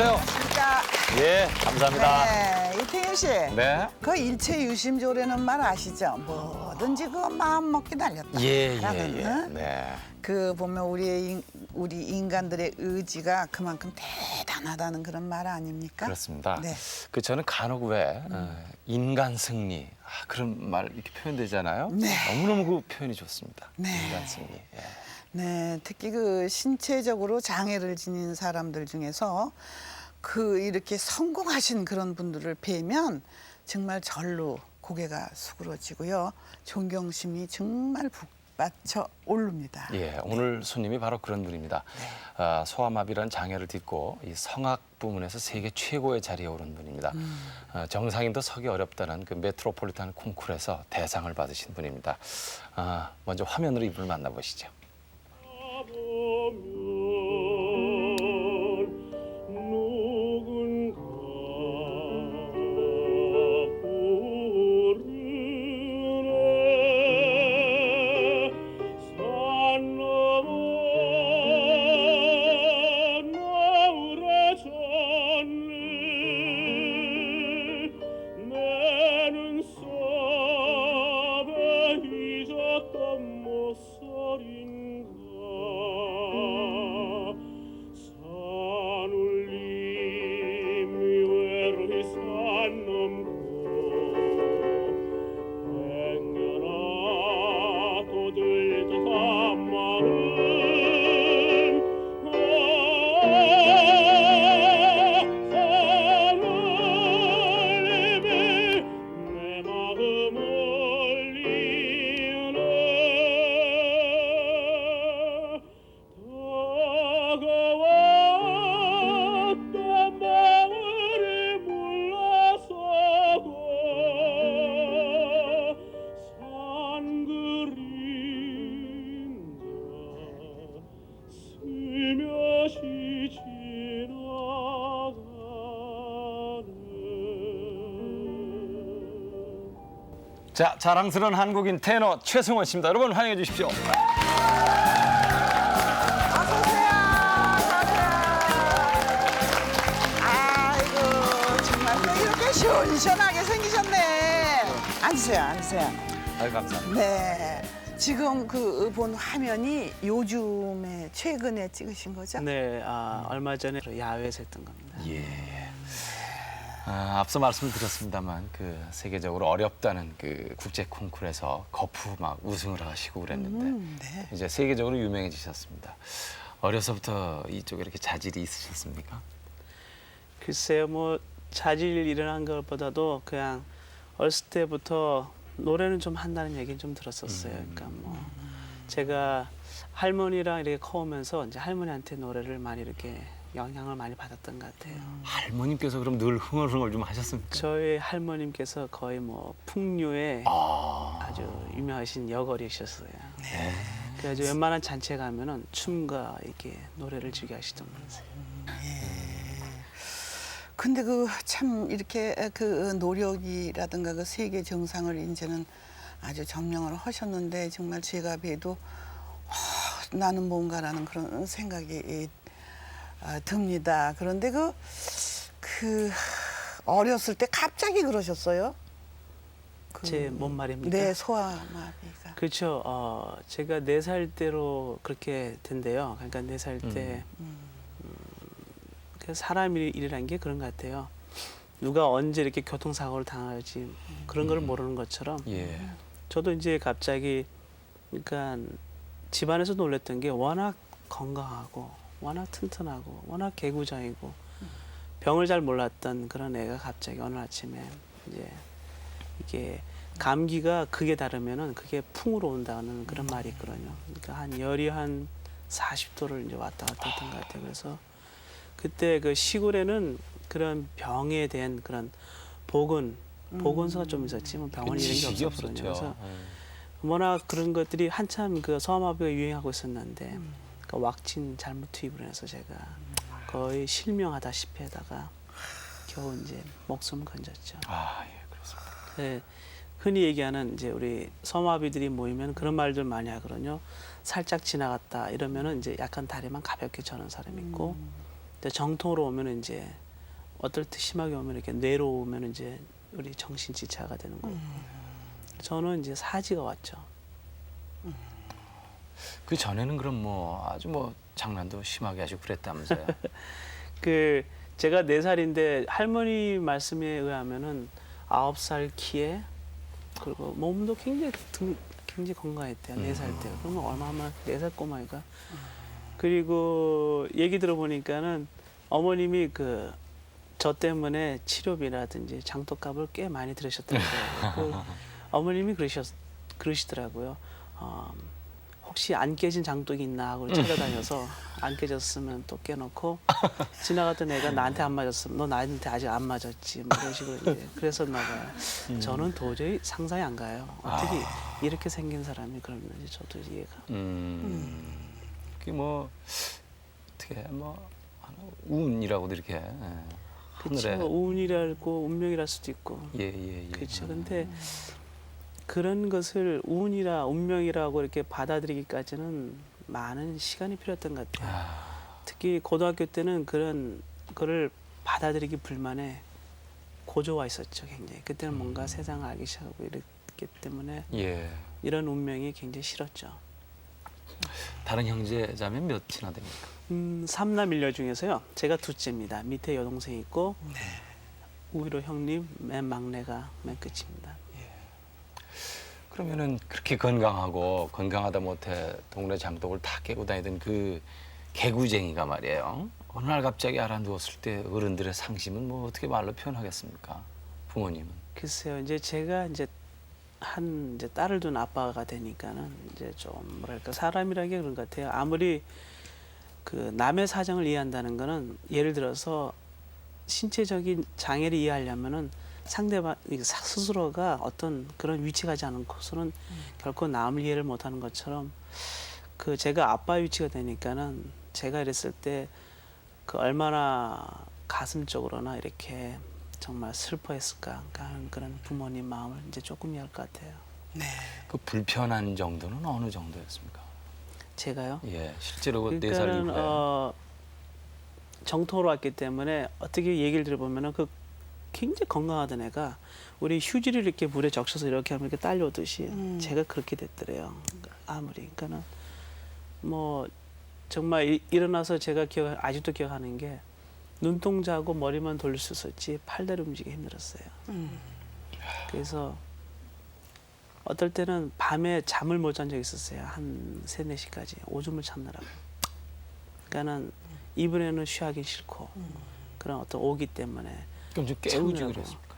안녕하세요. 진짜. 예, 감사합니다. 네, 이태균 씨. 네. 그 일체유심조라는 말 아시죠? 뭐든지 그 마음 먹기 날렸다. 예. 응? 네. 그 보면 우리 인간들의 의지가 그만큼 대단하다는 그런 말 아닙니까? 그렇습니다. 네. 저는 간혹 왜 인간 승리 그런 말 이렇게 표현되잖아요. 네. 너무너무 그 표현이 좋습니다. 네. 인간 승리. 예. 네, 특히 그 신체적으로 장애를 지닌 사람들 중에서 그 이렇게 성공하신 그런 분들을 뵈면 정말 절로 고개가 수그러지고요. 존경심이 정말 북받쳐 오릅니다. 예, 오늘 손님이 바로 그런 분입니다. 소아마비라는 장애를 딛고 이 성악 부문에서 세계 최고의 자리에 오른 분입니다. 정상인도 서기 어렵다는 그 메트로폴리탄 콩쿠르에서 대상을 받으신 분입니다. 먼저 화면으로 이분을 만나보시죠. 자, 자랑스러운 한국인 테너 최승원 씨입니다. 여러분 환영해 주십시오. 어서 오세요. 아이고 정말 또 이렇게 시원시원하게 생기셨네. 앉으세요. 아유, 감사합니다. 네. 지금 그 본 화면이 요즘에 최근에 찍으신 거죠? 네, 얼마 전에 야외에서 했던 겁니다. 예. 앞서 말씀을 드렸습니다만 세계적으로 어렵다는 국제 콩쿠르에서 거푸 막 우승을 하시고 그랬는데 네. 이제 세계적으로 유명해지셨습니다. 어려서부터 이쪽에 이렇게 자질이 있으셨습니까? 글쎄요, 뭐 자질 일어난 것보다도 그냥 어렸을 때부터 노래는 좀 한다는 얘기는 좀 들었었어요. 그러니까 뭐 제가 할머니랑 이렇게 커오면서 이제 할머니한테 노래를 많이 이렇게 영향을 많이 받았던 것 같아요. 할머님께서 그럼 늘 흥얼흥얼 좀 하셨습니까? 저희 할머님께서 거의 뭐 풍류의 아주 유명하신 여걸이셨어요. 네. 그래서 웬만한 잔치에 가면은 춤과 이렇게 노래를 즐겨 하시던 분이세요. 근데 그 참 이렇게 그 노력이라든가 그 세계 정상을 이제는 아주 점령을 하셨는데 정말 제가 봬도 나는 뭔가라는 그런 생각이 듭니다. 그런데 그 어렸을 때 갑자기 그러셨어요? 제 뭔 말입니까? 네, 소아마비가. 그렇죠. 제가 4살 때로 그렇게 된대요. 그러니까 4살 때 그 사람 일이라는 게 그런 것 같아요. 누가 언제 이렇게 교통사고를 당할지 그런 걸 모르는 것처럼 예. 저도 이제 갑자기 그러니까 집안에서 놀랬던 게 워낙 건강하고 워낙 튼튼하고 워낙 개구장이고 병을 잘 몰랐던 그런 애가 갑자기 어느 아침에 이제 이게 감기가 극에 다르면은 그게 풍으로 온다는 그런 말이 있거든요. 그러니까 한 열이 한 40도를 이제 왔다 갔다 했던 것 같아요. 그래서 그때 그 시골에는 그런 병에 대한 그런 보건소가 좀 있었지 뭐 병원 이런 게 지식이 없었거든요. 없었죠. 그래서 워낙 그런 것들이 한참 그 소아마비가 유행하고 있었는데 그 왁친 잘못 투입을 해서 제가 거의 실명하다시피 하다가 겨우 이제 목숨을 건졌죠. 예, 그렇습니다. 네, 흔히 얘기하는 이제 우리 소아마비들이 모이면 그런 말들 많이 하거든요. 살짝 지나갔다 이러면은 이제 약간 다리만 가볍게 저는 사람이 있고 근데 정통으로 오면 이제 어떨 때 심하게 오면 이렇게 뇌로 오면 이제 우리 정신지체가 되는 거고. 저는 이제 사지가 왔죠. 그 전에는 그럼 뭐 아주 뭐 장난도 심하게 하시고 그랬다면서요? 그 제가 4살인데 할머니 말씀에 의하면은 9살 키에 그리고 몸도 굉장히 건강했대요. 4살 때. 그러면 얼마나 4살 꼬마이가. 그리고 얘기 들어보니까는 어머님이 그 저 때문에 치료비라든지 장독값을 꽤 많이 들으셨더라고요. 그 어머님이 그러시더라고요. 혹시 안 깨진 장독이 있나 하고 찾아다녀서 안 깨졌으면 또 깨놓고 지나가던 애가 나한테 안 맞았으면 너 나한테 아직 안 맞았지 뭐 이런 식으로 이제 그랬었나 봐요. 저는 도저히 상상이 안 가요. 어떻게 이렇게 생긴 사람이 그러는지 저도 이해가. 그게 뭐 어떻게 뭐 운이라고도 이렇게 그렇죠. 하늘에 운이랄고 운명이랄 수도 있고. 예. 그렇죠. 근데 그런 것을 운이라 운명이라고 이렇게 받아들이기까지는 많은 시간이 필요했던 것 같아요. 특히 고등학교 때는 그런 거를 받아들이기 불만에 고조와 있었죠, 굉장히. 그때는 뭔가 세상을 알기 시작하고 이랬기 때문에 예. 이런 운명이 굉장히 싫었죠. 다른 형제자매 몇이나 됩니까? 3남 1녀 중에서요. 제가 둘째입니다. 밑에 여동생이 있고 우위로 형님, 맨 막내가 맨 끝입니다. 그러면은 그렇게 건강하다 못해 동네 장독을 다 깨고 다니던 그 개구쟁이가 말이에요. 어느 날 갑자기 알아누웠을 때 어른들의 상심은 뭐 어떻게 말로 표현하겠습니까? 부모님은. 글쎄요. 이제 제가 이제 이제 딸을 둔 아빠가 되니까는 이제 좀 뭐랄까 사람이라는 게 그런 것 같아요. 아무리 그 남의 사정을 이해한다는 거는 예를 들어서 신체적인 장애를 이해하려면은 상대방 스스로가 어떤 그런 위치 가지 않고서는 결코 남을 이해를 못하는 것처럼 그 제가 아빠 위치가 되니까는 제가 이랬을 때 그 얼마나 가슴적으로나 이렇게 정말 슬퍼했을까 하는 그런 부모님 마음을 이제 조금 이해할 것 같아요. 네. 그 불편한 정도는 어느 정도였습니까? 제가요? 예, 실제로 그 4살 그러니까는 이후에 정통으로 왔기 때문에 어떻게 얘기를 들어보면은 그 굉장히 건강하던 애가 우리 휴지를 이렇게 물에 적셔서 이렇게 하면 이렇게 딸려오듯이 제가 그렇게 됐더래요. 아무리 그러니까는 뭐 정말 일어나서 제가 아직도 기억하는 게 눈동자하고 머리만 돌릴 수 있었지 팔다리 움직이기 힘들었어요. 그래서 어떨 때는 밤에 잠을 못 잔 적이 있었어요. 한 3, 4시까지 오줌을 참느라고. 그러니까는 이번에는 쉬하기 싫고 그런 어떤 오기 때문에 그럼 좀 깨우지 참느라고. 그랬습니까?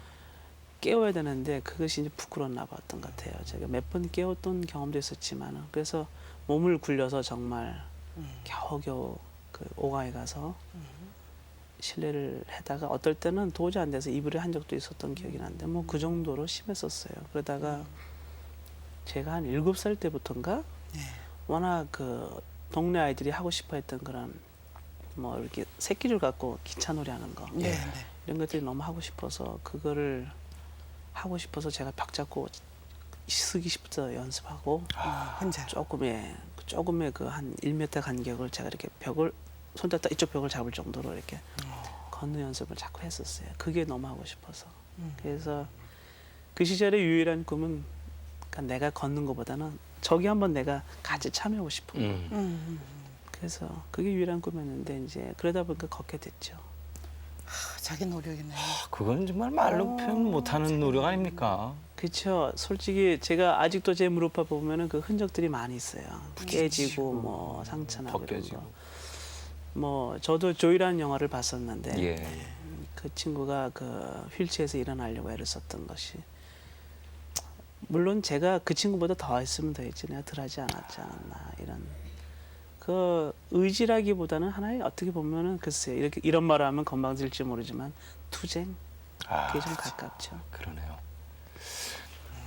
깨워야 되는데 그것이 이제 부끄러웠나 봤던 것 같아요. 제가 몇 번 깨웠던 경험도 있었지만은 그래서 몸을 굴려서 정말 겨우겨우 그 오가에 가서 실례를 하다가 어떨 때는 도저히 안 돼서 이불에 한 적도 있었던 기억이 나는데 뭐 그 정도로 심했었어요. 그러다가 제가 한 7살 때부터인가 워낙 그 동네 아이들이 하고 싶어 했던 그런 뭐 이렇게 새끼를 갖고 기차놀이 하는 거 네. 이런 것들이 너무 하고 싶어서 그거를 하고 싶어서 제가 벽 잡고 쓰기 싶어서 연습하고 혼자. 조금의 그 한 1m 간격을 제가 이렇게 벽을 손잡다 이쪽 벽을 잡을 정도로 이렇게 걷는 연습을 자꾸 했었어요. 그게 너무 하고 싶어서. 그래서 그 시절의 유일한 꿈은 그러니까 내가 걷는 것보다는 저기 한번 내가 같이 참여하고 싶은 거. 그래서 그게 유일한 꿈이었는데 이제 그러다 보니까 걷게 됐죠. 자기 노력이네. 그건 정말 말로 표현 못하는 노력 아닙니까? 그렇죠. 솔직히 제가 아직도 제 무릎 보면은 그 흔적들이 많이 있어요. 깨지고 뭐 상처나고 이런 벗겨지고. 거. 뭐 저도 조이라는 영화를 봤었는데 예. 그 친구가 그 휠체어에서 일어나려고 애를 썼던 것이 물론 제가 그 친구보다 더 했으면 더 했지 내가 덜 하지 않았지 않았나 이런 그 의지라기보다는 하나의 어떻게 보면은 글쎄요 이런 말을 하면 건방질지 모르지만 투쟁 그게 좀 가깝죠. 그러네요.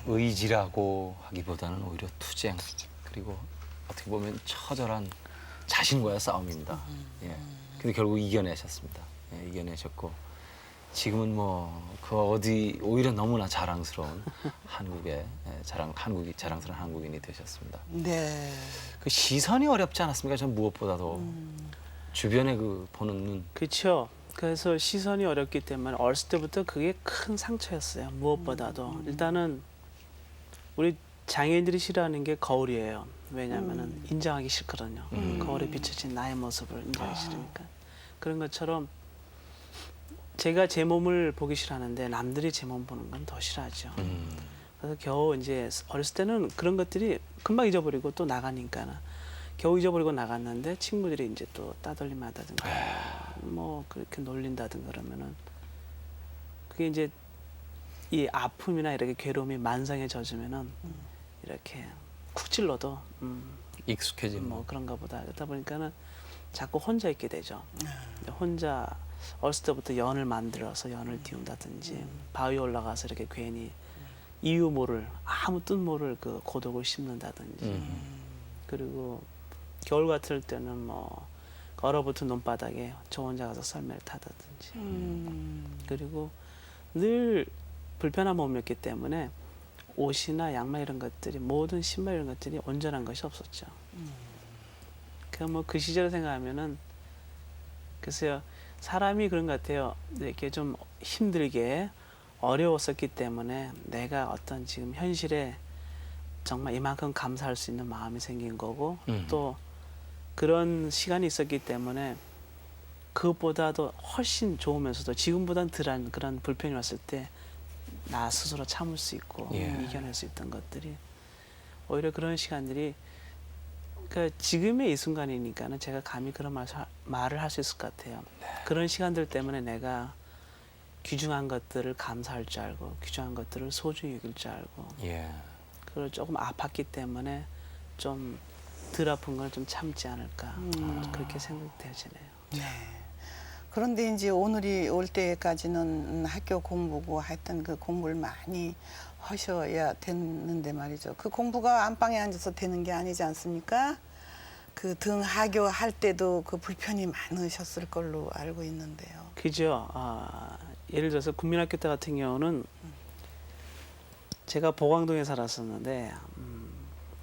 의지라고 하기보다는 오히려 투쟁 그리고 어떻게 보면 처절한 자신과의 싸움입니다. 예. 근데 결국 이겨내셨습니다. 예, 이겨내셨고 지금은 뭐 그 어디 오히려 너무나 자랑스러운 한국의 한국이 자랑스러운 한국인이 되셨습니다. 네. 그 시선이 어렵지 않았습니까? 전 무엇보다도 주변에 그 보는 눈. 그렇죠. 그래서 시선이 어렵기 때문에 어렸을 때부터 그게 큰 상처였어요. 무엇보다도 일단은 우리 장애인들이 싫어하는 게 거울이에요. 왜냐하면은 인정하기 싫거든요. 거울에 비춰진 나의 모습을 인정하기 싫으니까. 그런 것처럼 제가 제 몸을 보기 싫어하는데 남들이 제 몸 보는 건 더 싫어하죠. 그래서 겨우 이제 어렸을 때는 그런 것들이 금방 잊어버리고 또 나가니까는 겨우 잊어버리고 나갔는데 친구들이 이제 또 따돌림하다든가 뭐 그렇게 놀린다든가 그러면은 그게 이제 이 아픔이나 이렇게 괴로움이 만성에 젖으면은 이렇게 쿡 찔러도 익숙해지는. 뭐 그런가 보다. 그러다 보니까는 자꾸 혼자 있게 되죠. 혼자 어렸을 때부터 연을 만들어서 연을 띄운다든지 바위에 올라가서 이렇게 괜히 이유 모를 아무 뜻 모를 그 고독을 씹는다든지 그리고 겨울 같을 때는 뭐 얼어붙은 논바닥에 저 혼자 가서 썰매를 타다든지 그리고 늘 불편한 몸이었기 때문에 옷이나 양말 이런 것들이 모든 신발 이런 것들이 온전한 것이 없었죠. 그 시절을 생각하면은 글쎄요 사람이 그런 것 같아요. 이렇게 좀 힘들게 어려웠었기 때문에 내가 어떤 지금 현실에 정말 이만큼 감사할 수 있는 마음이 생긴 거고 또 그런 시간이 있었기 때문에 그것보다도 훨씬 좋으면서도 지금보다는 덜한 그런 불편이 왔을 때 나 스스로 참을 수 있고 이겨낼 수 있던 것들이 오히려 그런 시간들이 그러니까 지금의 이 순간이니까는 제가 감히 그런 말을 할 수 있을 것 같아요. 그런 시간들 때문에 내가 귀중한 것들을 감사할 줄 알고 귀중한 것들을 소중히 여길 줄 알고 그걸 조금 아팠기 때문에 좀 덜 아픈 걸 좀 참지 않을까 그렇게 생각되어지네요. 네. 그런데 이제 오늘이 올 때까지는 학교 공부고 하여튼 그 공부를 많이 하셔야 됐는데 말이죠. 그 공부가 안방에 앉아서 되는 게 아니지 않습니까? 그 등하교 할 때도 그 불편이 많으셨을 걸로 알고 있는데요. 그죠. 예를 들어서 국민학교 때 같은 경우는 제가 보광동에 살았었는데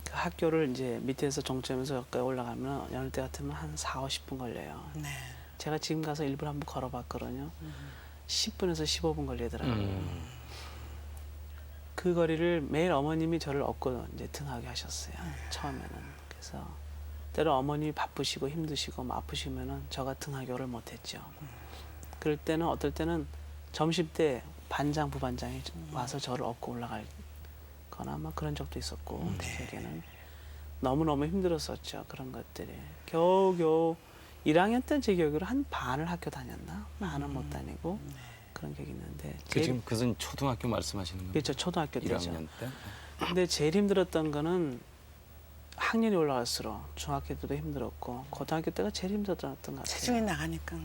그 학교를 이제 밑에서 종점에서 여기까지 올라가면 여느 때 같으면 한 4, 50분 걸려요. 네. 제가 지금 가서 일부러 한번 걸어봤거든요. 10분에서 15분 걸리더라고요. 그 거리를 매일 어머님이 저를 업고 이제 등하게 하셨어요. 처음에는. 그래서 때로 어머님이 바쁘시고 힘드시고 뭐 아프시면은 저가 등하교를 못했죠. 그럴 때는 어떨 때는 점심 때 반장 부반장이 와서 저를 업고 올라갈거나 막 그런 적도 있었고 제게는 너무너무 힘들었었죠. 그런 것들이. 겨우겨우 1학년 때 제 기억으로 한 반을 학교 다녔나? 반은 못 다니고 그런 기억이 있는데 지금 그것은 초등학교 말씀하시는 거예요? 그렇죠. 초등학교 때죠. 1학년 때? 근데 제일 힘들었던 거는 학년이 올라갈수록 중학교 때도 힘들었고 고등학교 때가 제일 힘들었던 것 같아요. 체중이 나가니까.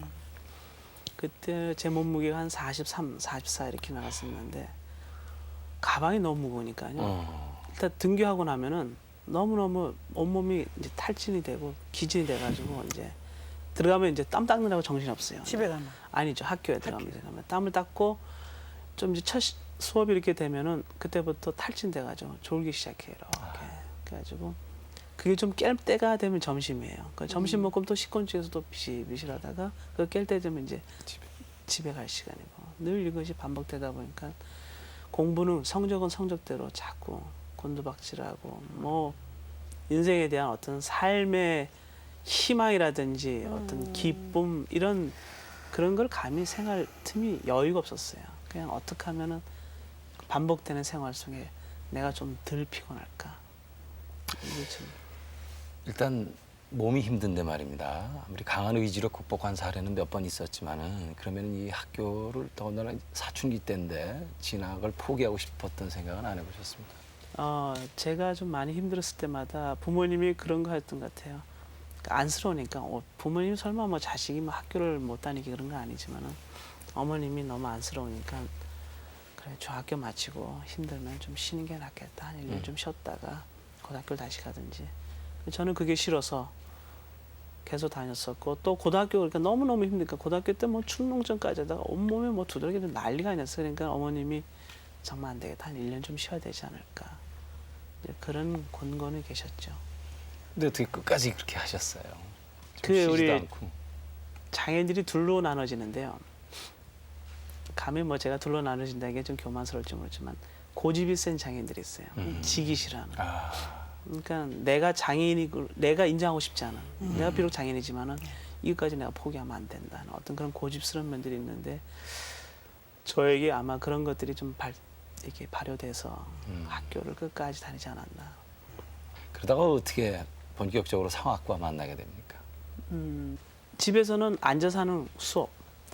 그때 제 몸무게가 한 43, 44 이렇게 나갔었는데 가방이 너무 무거우니까요. 일단 등교하고 나면은 너무너무 온몸이 이제 탈진이 되고 기진이 돼가지고 이제 들어가면 이제 땀 닦느라고 정신이 없어요. 집에 가면. 아니죠. 학교에 들어가면 땀을 닦고 좀 이제 첫 수업이 이렇게 되면은 그때부터 탈진돼가지고 졸기 시작해요. 이렇게. 그래가지고 그게 좀 깰 때가 되면 점심이에요. 그러니까 점심 먹고 또 식곤증에서 또 비실비실하다가 그 깰 때 되면 이제 집에 갈 시간이고 늘 이것이 반복되다 보니까 공부는 성적은 성적대로 자꾸 곤두박질하고 뭐 인생에 대한 어떤 삶의 희망이라든지 어떤 기쁨 이런 그런 걸 감히 생활 틈이 여유가 없었어요. 그냥 어떻게 하면은 반복되는 생활 속에 내가 좀 덜 피곤할까. 이게 좀 일단 몸이 힘든데 말입니다. 아무리 강한 의지로 극복한 사례는 몇 번 있었지만은 그러면 이 학교를 더군다나 사춘기 때인데 진학을 포기하고 싶었던 생각은 안 해보셨습니까? 제가 좀 많이 힘들었을 때마다 부모님이 그런 거 했던 것 같아요. 그러니까 안쓰러우니까 부모님 설마 뭐 자식이 뭐 학교를 못 다니게 그런 건 아니지만은 어머님이 너무 안쓰러우니까 그래 중학교 마치고 힘들면 좀 쉬는 게 낫겠다. 한 1년 좀 쉬었다가 고등학교를 다시 가든지. 저는 그게 싫어서 계속 다녔었고 또 고등학교 그러니까 너무너무 힘드니까 고등학교 때 뭐 축농전까지 하다가 온몸에 뭐 두드러기도 난리가 아니었어요. 그러니까 어머님이 정말 안 되겠다. 한 1년 좀 쉬어야 되지 않을까. 이제 그런 권고는 계셨죠. 근데 어떻게 끝까지 그렇게 하셨어요? 좀 그 쉬지도 우리 않고. 장애인들이 둘로 나눠지는데요. 감히 뭐 제가 둘로 나눠진다는 게 좀 교만스러울지 모르지만 고집이 센 장애인들이 있어요. 지기 싫어하는. 아, 그러니까 내가 장애인이고 내가 인정하고 싶지 않은. 내가 비록 장애인이지만은 이것까지 내가 포기하면 안 된다는 어떤 그런 고집스러운 면들이 있는데 저에게 아마 그런 것들이 좀 이렇게 발효돼서 학교를 끝까지 다니지 않았나. 그러다가 어떻게 본격적으로 성악과 만나게 됩니까? 집에서는 앉아서 하는 수업,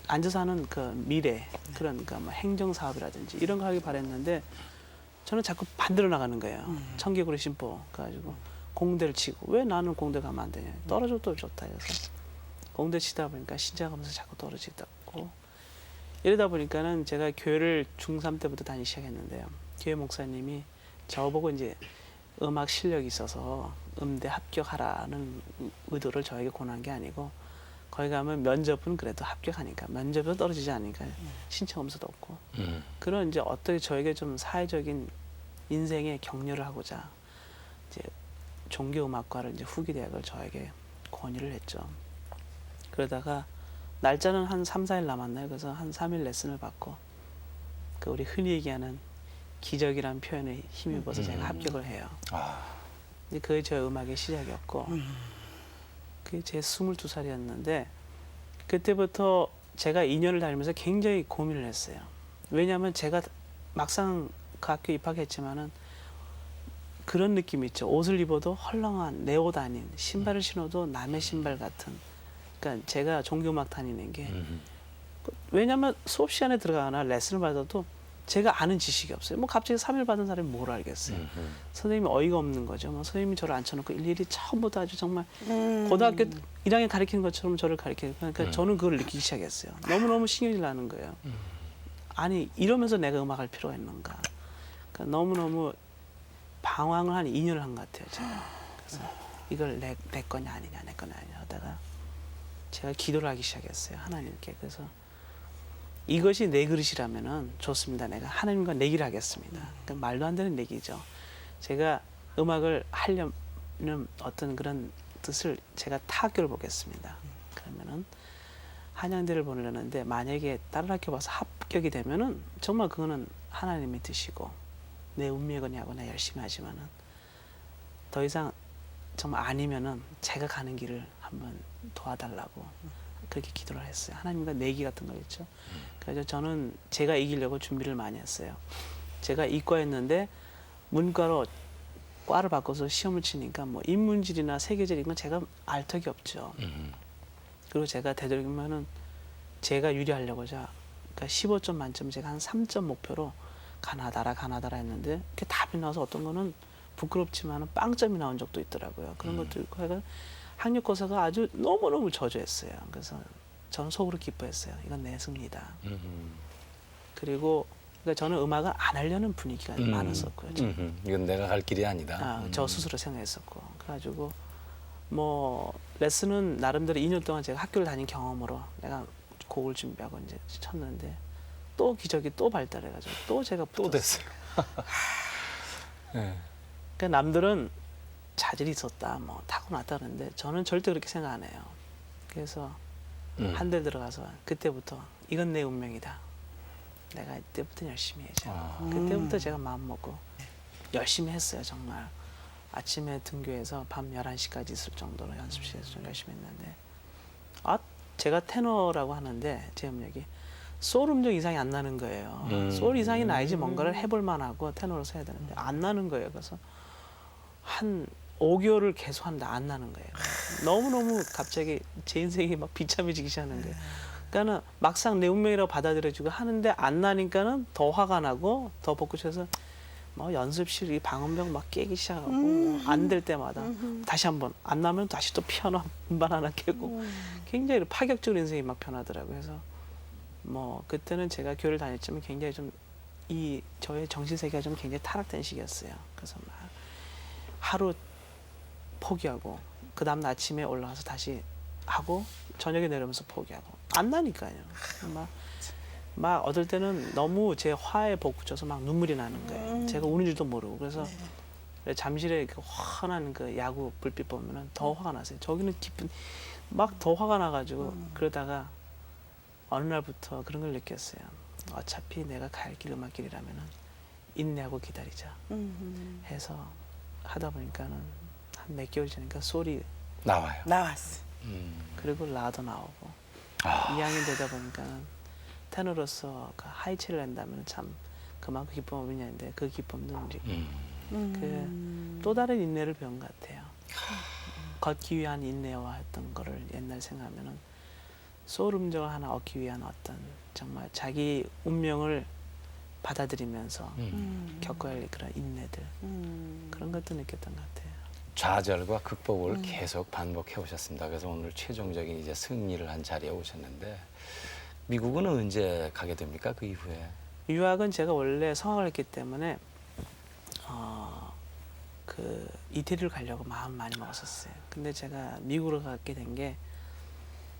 앉아서 하는 그 미래, 그러니까 뭐 행정 사업이라든지 이런 거 하길 바랬는데 저는 자꾸 반대로 나가는 거예요. 청개구리 심보 가지고 공대를 치고 왜 나는 공대 가면 안 되냐. 떨어져도 좋다 해서 공대 치다 보니까 신장하면서 자꾸 떨어지고 이러다 보니까는 제가 교회를 중3 때부터 다니기 시작했는데요. 교회 목사님이 저보고 이제 음악 실력이 있어서 음대 합격하라는 의도를 저에게 권한 게 아니고 거기 가면 면접은 그래도 합격하니까 면접은 떨어지지 않으니까 신청검사도 없고 그런 이제 어떻게 저에게 좀 사회적인 인생의 격려를 하고자 이제 종교음악과를 이제 후기 대학을 저에게 권유를 했죠. 그러다가 날짜는 한 3, 4일 남았나요? 그래서 한 3일 레슨을 받고 그 우리 흔히 얘기하는 기적이라는 표현에 힘입어서 제가 합격을 해요. 근데 그게 저 음악의 시작이었고 그게 제 22살이었는데 그때부터 제가 2년을 다니면서 굉장히 고민을 했어요. 왜냐하면 제가 막상 그 학교에 입학했지만은 그런 느낌이 있죠. 옷을 입어도 헐렁한 내 옷 아닌 신발을 신어도 남의 신발 같은. 그러니까 제가 종교음악 다니는 게 왜냐하면 수업 시간에 들어가거나 레슨을 받아도 제가 아는 지식이 없어요. 뭐 갑자기 3일 받은 사람이 뭘 알겠어요. 선생님이 어이가 없는 거죠. 뭐 선생님이 저를 앉혀놓고 일일이 처음부터 아주 정말 고등학교 1학년 가르치는 것처럼 저를 가르치고 그러니까 저는 그걸 느끼기 시작했어요. 너무너무 신경이 나는 거예요. 아니 이러면서 내가 음악할 필요가 있는가. 그러니까 너무너무 방황을 한 2년을 한 것 같아요. 제가. 그래서 이걸 내 거냐 아니냐 내 거냐 아니냐 하다가 제가 기도를 하기 시작했어요. 하나님께. 그래서 이것이 내 그릇이라면은 좋습니다. 내가 하나님과 내기를 하겠습니다. 그러니까 말도 안 되는 내기죠. 제가 음악을 하려는 어떤 그런 뜻을 제가 타학교를 보겠습니다. 그러면은 한양대를 보내려는데 만약에 다른 학교 봐서 합격이 되면은 정말 그거는 하나님의 뜻이고 내 운명이냐고 내가 열심히 하지만은 더 이상 정말 아니면은 제가 가는 길을 한번 도와달라고 그렇게 기도를 했어요. 하나님과 내기 같은 거 있죠. 그래서 저는 제가 이기려고 준비를 많이 했어요. 제가 이과였는데 문과로 과를 바꿔서 시험을 치니까 뭐 인문지리나 세계지리 이건 제가 알 턱이 없죠. 그리고 제가 되도록이면은 제가 유리하려고 그러니까 15점 만점 제가 한 3점 목표로 가나다라 했는데 그게 답이 나와서 어떤 거는 부끄럽지만은 빵점이 나온 적도 있더라고요. 그런 것도 있고 해가 학력고사가 아주 너무너무 저조했어요. 그래서 저는 속으로 기뻐했어요. 이건 내 승리다. 그리고 그러니까 저는 음악을 안 하려는 분위기가 많았었고요. 이건 내가 갈 길이 아니다. 저 스스로 생각했었고 그래가지고 뭐 레슨은 나름대로 2년 동안 제가 학교를 다닌 경험으로 내가 곡을 준비하고 이제 쳤는데 또 기적이 또 발달해가지고 또 제가 또 붙었어요. 됐어요. 네. 그러니까 남들은 자질이 있었다, 뭐 타고났다 그러는데 저는 절대 그렇게 생각 안 해요. 그래서 한 대 들어가서 그때부터 이건 내 운명이다. 내가 이때부터 열심히 해줘. 그때부터 제가 마음 먹고 열심히 했어요. 정말 아침에 등교해서 밤 11시까지 있을 정도로 연습실에서 좀 열심히 했는데 제가 테너라고 하는데 제 음역이 소울 음정 이상이 안 나는 거예요. 소울 이상이 나야지 뭔가를 해볼 만하고 테너로서 해야 되는데 안 나는 거예요. 그래서 한 5개월을 계속 하는데 안 나는 거예요. 너무너무 갑자기 제 인생이 막 비참해지기 시작하는 거예요. 그러니까는 막상 내 운명이라고 받아들여지고 하는데 안 나니까는 더 화가 나고 더 벚꽃해서 뭐 연습실 이 방음벽 막 깨기 시작하고 안 될 때마다 다시 한번 안 나면 다시 또 피아노 음반 하나 깨고 굉장히 파격적인 인생이 막 변하더라고요. 그래서 뭐 그때는 제가 교회를 다녔지만 굉장히 좀 저의 정신 세계가 좀 굉장히 타락된 시기였어요. 그래서 막 하루 포기하고 그 다음 아침에 올라가서 다시 하고 저녁에 내려오면서 포기하고 안 나니까요. 막 어떨 때는 너무 제 화에 볶여서 막 눈물이 나는 거예요. 제가 우는 줄도 모르고 그래서 잠실에 그 환한 그 야구 불빛 보면은 더 화가 나세요. 저기는 깊은 막 더 화가 나가지고 그러다가 어느 날부터 그런 걸 느꼈어요. 어차피 내가 갈 길 음악길이라면은 인내하고 기다리자 해서 하다 보니까는 한 몇 개월 지나니까 소리 나와요. 나왔어. 그리고 라도 나오고 아. 2학년 되다 보니까는 테너로서 그 하이체를 낸다면 참 그만큼 기쁨 없느냐인데 그 기쁨도 이제 그 또 다른 인내를 배운 것 같아요. 걷기 위한 인내와 했던 거를 옛날 생각하면은 소울 음정을 하나 얻기 위한 어떤 정말 자기 운명을 받아들이면서 겪어야 할 그런 인내들 그런 것도 느꼈던 것 같아요. 좌절과 극복을 계속 반복해 오셨습니다. 그래서 오늘 최종적인 이제 승리를 한 자리에 오셨는데 미국은 언제 가게 됩니까? 그 이후에? 유학은 제가 원래 성악을 했기 때문에 그 이태리를 가려고 마음 많이 먹었었어요. 근데 제가 미국으로 가게 된 게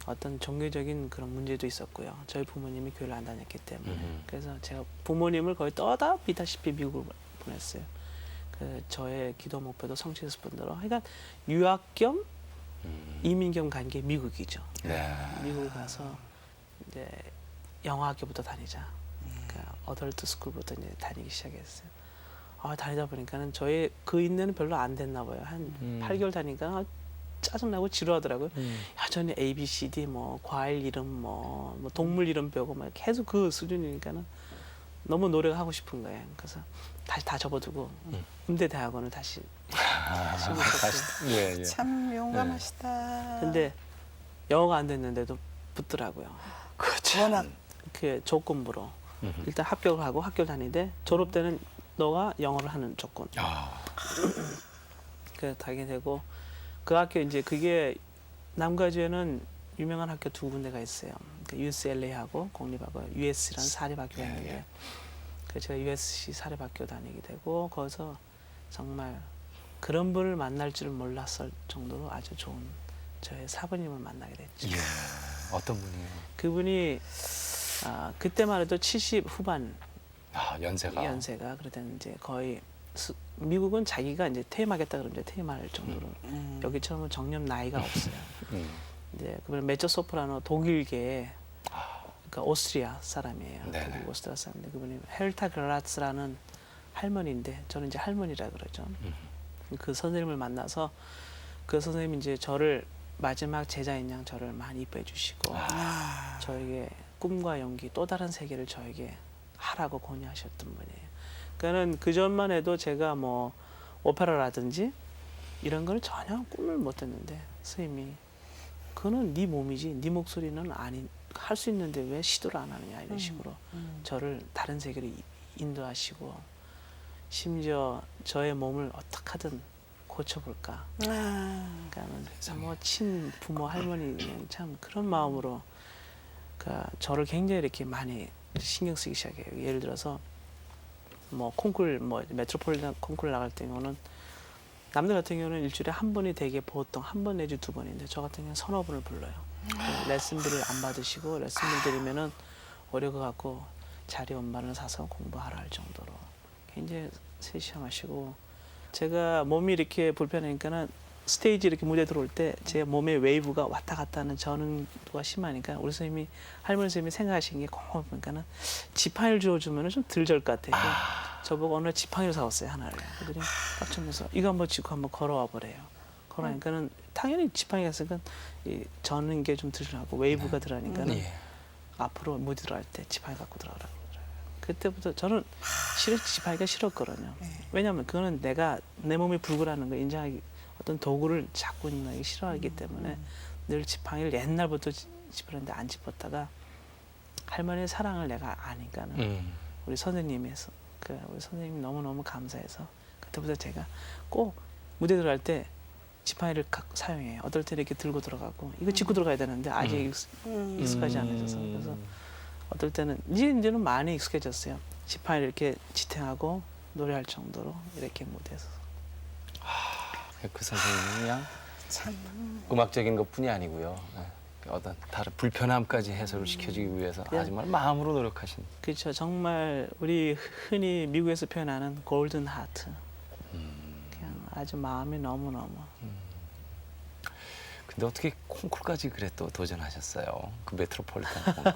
어떤 종교적인 그런 문제도 있었고요. 저희 부모님이 교회를 안 다녔기 때문에 그래서 제가 부모님을 거의 떠다비다시피 미국을 보냈어요. 그 저의 기도 목표도 성취했을뿐더러 그러니까 유학 겸 이민 겸 간 게 미국이죠. 네. 미국 가서 이제 영어학교부터 다니자. 그러니까 어덜트 스쿨부터 이제 다니기 시작했어요. 다니다 보니까는 저의 그 인내는 별로 안 됐나 봐요. 한 8개월 다니까 짜증나고 지루하더라고요. 여전히 A, B, C, D 뭐 과일 이름 뭐 동물 이름 배우고 막 계속 그 수준이니까는 너무 노력하고 싶은 거예요. 그래서 다시 다 접어두고 음대 대학원을 다시 신청했어요. 예, 예. 참 용감하시다. 근데 영어가 안 됐는데도 붙더라고요. 그렇죠. 워낙 그 조건부로 일단 합격을 하고 학교 다니는데 졸업 때는 너가 영어를 하는 조건. 그 가게 되고 그 학교 이제 그게 남가주에는 유명한 학교 두 군데가 있어요. 그 UCLA하고 공립하고 USC라는 사립학교가 있는데 그 제가 USC 사립학교 다니게 되고 거기서 정말 그런 분을 만날 줄 몰랐을 정도로 아주 좋은 저의 사부님을 만나게 됐죠. 예. 어떤 분이에요? 그분이 그때만 해도 70 후반 연세가. 그러던 이제 거의 미국은 자기가 이제 퇴임하겠다 그러면 이제 퇴임할 정도로 여기처럼 정년 나이가 없어요. 이제 그분은 메조 소프라노 독일계 그러니까 오스트리아 사람이에요. 네네. 독일 오스트리아 사람인데 그분이 헬타 그라츠라는 할머니인데 저는 이제 할머니라 그러죠. 그 선생님을 만나서 그 선생님이 이제 저를 마지막 제자인 양 저를 많이 이뻐해 주시고 저에게 꿈과 용기 또 다른 세계를 저에게 하라고 권유하셨던 분이에요. 그러니까는 그 전만 해도 제가 뭐 오페라라든지 이런 걸 전혀 꿈을 못 했는데 선생님이 그거는 네 몸이지 네 목소리는 아닌 할 수 있는데 왜 시도를 안 하느냐 이런 식으로 저를 다른 세계로 인도하시고 심지어 저의 몸을 어떻게 하든 고쳐볼까. 그러니까는 뭐 친부모 할머니는 참 그런 마음으로 그러니까 저를 굉장히 이렇게 많이 신경 쓰기 시작해요. 예를 들어서 뭐 콩쿨 뭐 메트로폴리탄 콩쿨 나갈 경우는 남들 같은 경우는 일주일에 한 번이 되게 보통 한 번 내지 두 번인데 저 같은 경우는 서너 번을 불러요. 레슨비를 안 받으시고 레슨비 드리면은 오려 갖고 자리 원반을 사서 공부하라 할 정도로 굉장히 세심하시고 제가 몸이 이렇게 불편하니까는 스테이지 이렇게 무대 들어올 때 제 몸의 웨이브가 왔다 갔다 하는 전응도가 심하니까 우리 선생님이 할머니 선생님이 생각하신 게 곰곰이 보니까는 지팡이를 주워주면 좀 덜 절 것 같아요. 저보고 어느 날 지팡이를 사왔어요 하나를. 그랬더니 딱 주면서 이거 한번 쥐고 한번 걸어와 보래요. 걸어니까는 당연히 지팡이가 있으니까 이 저는 게 좀 들어가고 웨이브가 들어가니까는 예. 앞으로 무대 들어갈 때 지팡이 갖고 들어가라고 그러더라고요. 그때부터 저는 지팡이가 싫었거든요. 왜냐하면 그거는 내가 내 몸이 불구라는 걸 인정하기 어떤 도구를 잡고 있는 게 싫어하기 때문에 늘 지팡이를 옛날부터 짚었는데 안 짚었다가 할머니의 사랑을 내가 아니까는 우리 선생님에서 우리 선생님이 너무너무 감사해서 그때부터 제가 꼭 무대 들어갈 때 지팡이를 사용해요. 어떨 때 이렇게 들고 들어가고 이거 짚고 들어가야 되는데 아직 익숙하지 않아져서 그래서 어떨 때는 이제는 많이 익숙해졌어요. 지팡이를 이렇게 지탱하고 노래할 정도로 이렇게 무대에서. 그 선생님이 그냥 참 음악적인 것뿐이 아니고요. 어떤 다른 불편함까지 해소를 시켜주기 위해서 정말 마음으로 노력하신. 그렇죠. 정말 우리 흔히 미국에서 표현하는 골든 하트. 아주 마음이 너무너무. 근데 어떻게 콩쿨까지 그래 또 도전하셨어요? 그 메트로폴리탄 콩쿨.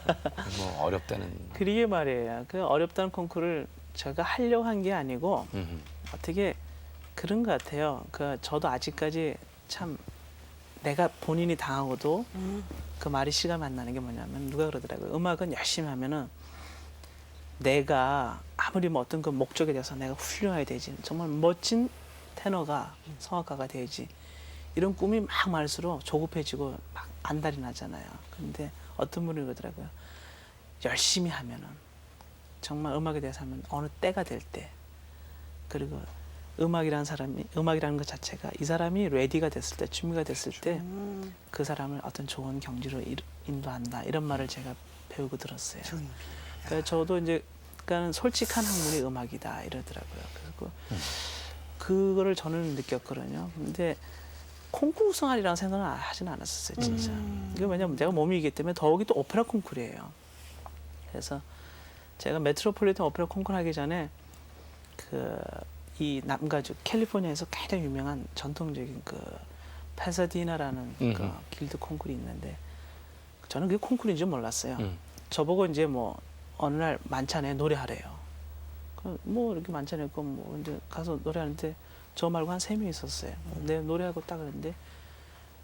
뭐 어렵다는. 그러게 말이에요. 그 어렵다는 콩쿠르를 제가 하려고 한 게 아니고 어떻게 그런 것 같아요. 그 저도 아직까지 참 내가 본인이 당하고도 그 말이 실감 안 나는 게 뭐냐면 누가 그러더라고요. 음악은 열심히 하면은 내가 아무리 뭐 어떤 그 목적에 대해서 내가 훌륭해야 되지. 정말 멋진 테너가 성악가가 되지. 이런 꿈이 막 많을수록 조급해지고 막 안달이 나잖아요. 근데 어떤 분이 그러더라고요. 열심히 하면은 정말 음악에 대해서 하면 어느 때가 될 때 그리고 음악이라는 것 자체가 이 사람이 레디가 됐을 때 준비가 됐을 때 그 사람을 어떤 좋은 경지로 인도한다 이런 말을 제가 배우고 들었어요. 그러니까 저도 이제 그러니까 솔직한 학문이 음악이다 이러더라고요. 그래서 그거를 저는 느꼈거든요. 근데 콩쿠르 우승하리라는 생각은 하진 않았었어요, 진짜. 이게 왜냐면 내가 몸이기 때문에 더욱이 또 오페라 콩쿠르예요. 그래서 제가 메트로폴리탄 오페라 콩쿠르 하기 전에 이 남가주 캘리포니아에서 가장 유명한 전통적인 그 파사디나라는 그 길드 콩쿠르이 있는데 저는 그게 콩쿠르인 줄 몰랐어요. 저보고 이제 뭐 어느 날 만찬에 노래하래요. 뭐 이렇게 만찬에 있고 뭐 이제 가서 노래하는데 저 말고 한 3명 있었어요. 내가 노래하고 딱 그랬는데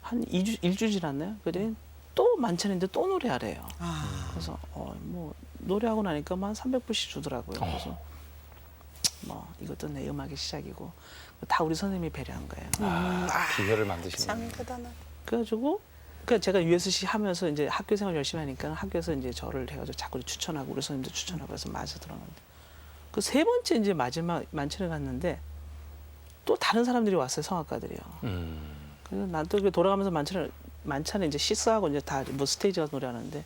한 1주 지났나요? 그랬더니 또 만찬인데 또 노래하래요. 그래서 뭐 노래하고 나니까 한 300불씩 주더라고요. 그래서 뭐 이것도 내 음악의 시작이고 다 우리 선생님이 배려한 거예요. 기회를 만드시는. 참 대단하다. 그래가지고 제가 USC 하면서 이제 학교 생활 열심히 하니까 학교에서 이제 저를 해가지고 자꾸 추천하고 우리 선생님도 추천하고 해서 맞아 들어갔는데 그 3번째 이제 마지막 만찬에 갔는데 또 다른 사람들이 왔어요. 성악가들이요. 그래서 난 또 돌아가면서 만찬에 이제 시스하고 이제 다 뭐 스테이지 가서 노래하는데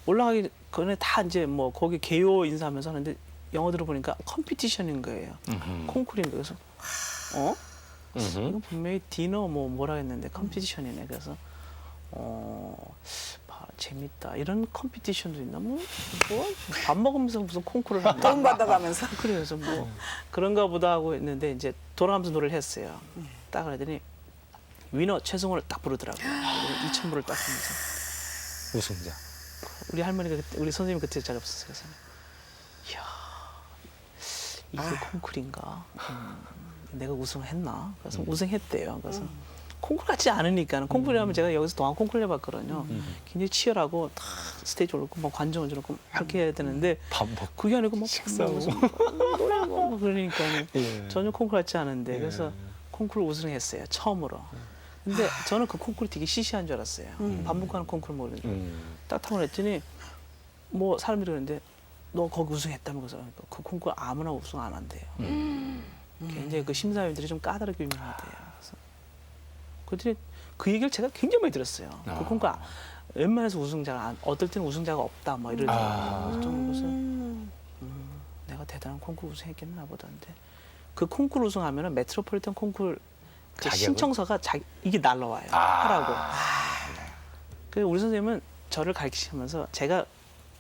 올라가기 전에 다 이제 뭐 거기 개요 인사하면서 하는데 영어 들어보니까 컴피티션인 거예요. 콩쿠르인 거예요. 그래서 이거 분명히 디너 뭐라 했는데 컴피티션이네. 그래서 재밌다. 이런 컴피티션도 있나? 뭐 밥 먹으면서 무슨 콩쿠르를 한다. 돈 받아가면서. 그래서 뭐 그런가 보다 하고 했는데 이제 돌아가면서 노래를 했어요. 딱 그러더니 위너 최승호를 딱 부르더라고요. 2,000불을 딱 하면서 우승자. 우리 할머니가 그때, 우리 선생님이 그때 잘 없었어요. 그래서 이야 이게 콩쿠르인가? 내가 우승했나? 그래서 우승했대요. 그래서 콩쿠르 같지 않으니까 콩쿠르하면 제가 여기서 동안 콩쿠르 해봤거든요. 굉장히 치열하고 다 스테이지 올라오고 막 관중을 들었고 이렇게 해야 되는데 밥 먹고 그게 아니고 막 식사하고. 노래하고 막 그러니까 예. 전혀 콩쿠르 같지 않은데 그래서 콩쿠르 우승했어요. 처음으로. 근데 저는 그 콩쿠르 되게 시시한 줄 알았어요. 밥 먹고 하는 콩쿠르 모르는 줄. 딱 타고 했더니 뭐 사람들이 그러는데 너 거기 우승했다며. 그래서 그 콩쿠르 아무나 우승 안 한대요. 굉장히 그 심사위원들이 좀 까다롭게 유명하대요. 그래서 그랬더니 그 얘기를 제가 굉장히 많이 들었어요. 그 콩쿠르 웬만해서 우승자가 어떨 때는 우승자가 없다 뭐 이러더라고요. 그래서 좀 그래서 내가 대단한 콩쿠르 우승했겠나 보다는데 그 콩쿠르 우승하면은 메트로폴리탄 콩쿠르 그 자격은? 신청서가 이게 날라와요. 하라고. 그래서 우리 선생님은 저를 가르치시면서 제가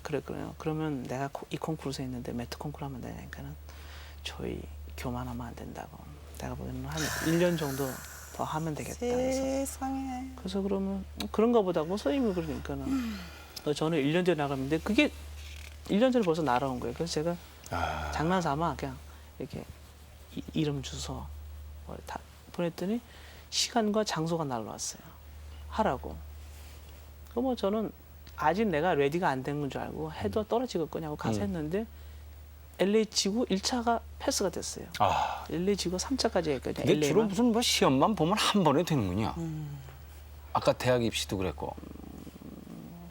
그랬거든요. 그러면 내가 이 콩쿠르에서 했는데 메트 콩쿠르 하면 되니까는 저희 교만하면 안 된다고. 내가 보기에는 한 1년 정도 더 하면 되겠다. 세상에. 그래서 그러면 그런가 보다고 선생님이 그러니까는 저는 1년 전에 나갔는데 그게 1년 전에 벌써 날아온 거예요. 그래서 제가 장난삼아 그냥 이렇게 이름 주소 다 보냈더니 시간과 장소가 날라왔어요. 하라고. 그 뭐 저는 아직 내가 레디가 안 된 건 줄 알고 해도 떨어지겠거니 하고 가서 했는데 LA 지구 1차가 패스가 됐어요. LA 지구 3차까지 했거든요. 근데 주로 LA만. 무슨 뭐 시험만 보면 한 번에 되는군요. 아까 대학 입시도 그랬고.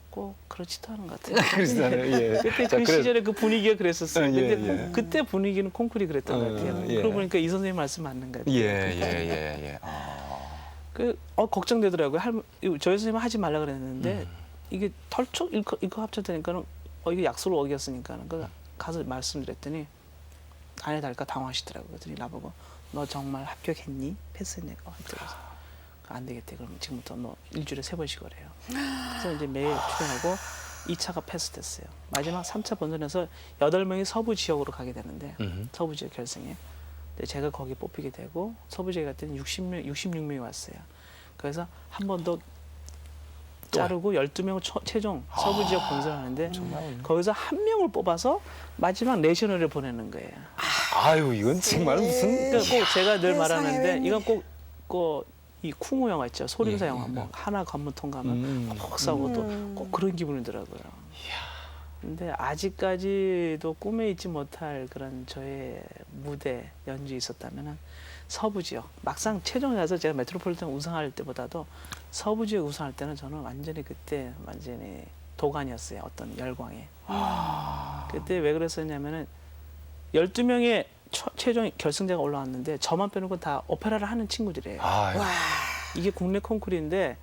꼭 그렇지도 않은 것 같아요. 그렇잖아요. 예. 그때 자, 그 시절에 그 분위기가 그랬었어요. 예, 근데 예. 그때 분위기는 콩쿠르이 그랬던 것 같아요. 예. 그러고 보니까 이 선생님 말씀 맞는 것 같아요. 예. 걱정되더라고요. 저희 선생님은 하지 말라 그랬는데 이게 털촉 이거 합쳐되니까는 이게 약속을 어겼으니까는 그 가서 말씀드렸더니 안 해달까 당황하시더라고요. 그랬더니 나보고 너 정말 합격했니? 패스했니? 안 되겠대. 그럼 지금부터 너 일주일에 3번씩 오래요. 그래서 이제 매일 출연하고 2차가 패스됐어요. 마지막 3차 본선에서 8명이 서부 지역으로 가게 되는데 서부 지역 결승에 근데 제가 거기 뽑히게 되고 서부지역 갔더니 66명이 왔어요. 그래서 한 번 더 자르고 12명 최종 서부지역 본선하는데 거기서 한 명을 뽑아서 마지막 내셔널에 보내는 거예요. 아유, 이건 정말 무슨 그러니까 꼭 제가 늘 세상에 말하는데 웬일. 이건 꼭 이 쿵호 영화 있죠. 소림사 예, 영화 뭐 하나 관문 통과하면 꼭 싸우고 또 꼭 그런 기분이더라고요. 근데 아직까지도 꿈에 잊지 못할 그런 저의 무대 연주 있었다면은 서부 지역 막상 최종에 가서 제가 메트로폴리탄 우승할 때보다도 서부 지역 우승할 때는 저는 완전히 그때 완전히 도가니였어요. 어떤 열광에. 그때 왜 그랬었냐면은 12명의 최종 결승자가 올라왔는데 저만 빼놓고 다 오페라를 하는 친구들이에요. 아유, 와. 이게 국내 콩쿠르인데